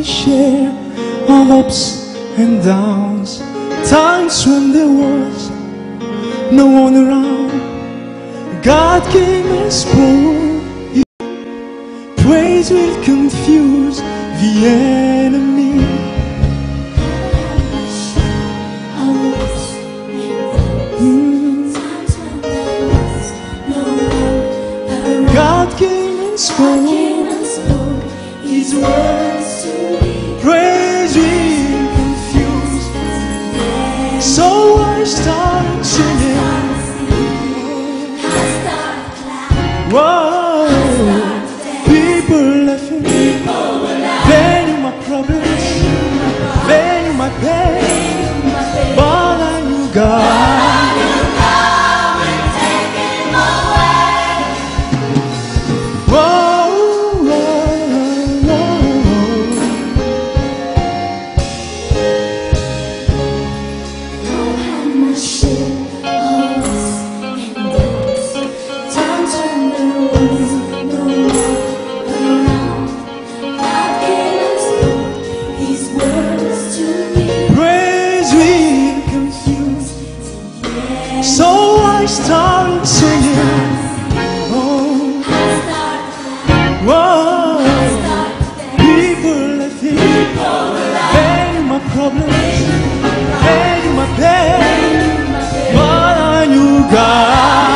Share of ups and downs, times when there was no one around. God came and spoke. Praise will confuse the enemy. God came and spoke His words to me. Praise will confuse. So I started singing. Whoa, people laughing. They knew my problems, they knew my pain, but I knew God. So I started singing. Oh, whoa, people laughing. They knew my problems, they knew my pain, but I knew God.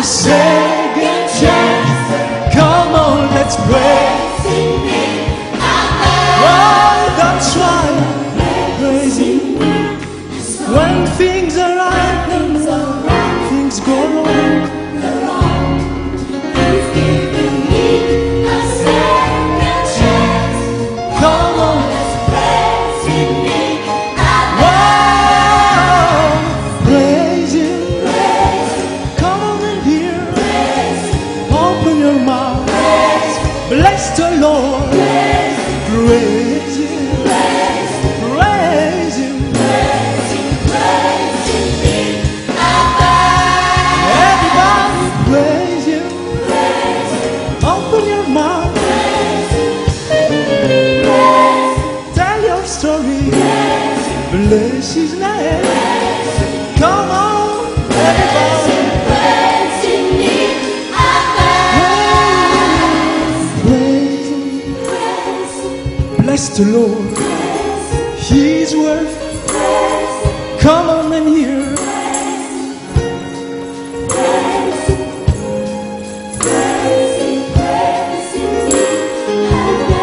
Second chance, come on, let's praise Him. Oh, that's why I'm praising Him. When things are right and things go wrong, He's giving me a second chance. Come on, let's praise Him. Praise Him. Come on and hear. Open your mouth. Bless the Lord. Praise Him. Praise Him. Everybody praise Him. Open your mouth. Tell your story. Bless His name. Come on, everybody. Bless the Lord, He's worth. Come on and hear.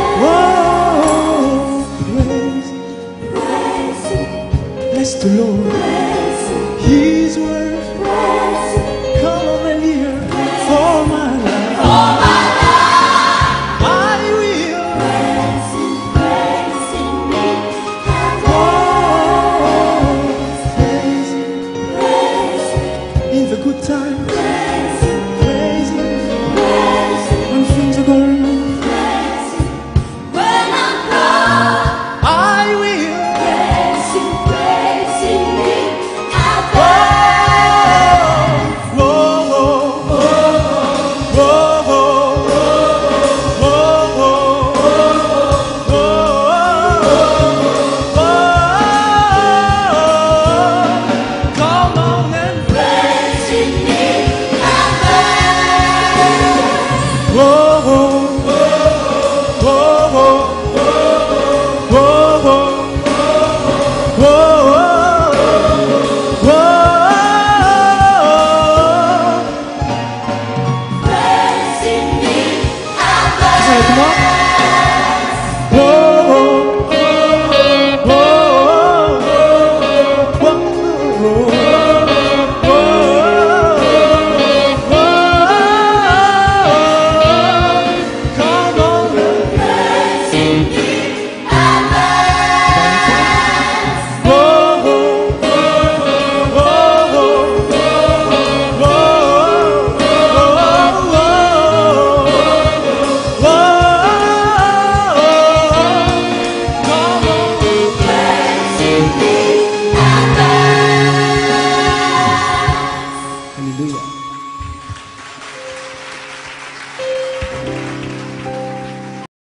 Whoa, bless the Lord, He's worth. Come on and hear. For my life, I will. In the good time, praise Him. When things are going wrong, when I'm wrong, I will praise Him. Hallelujah.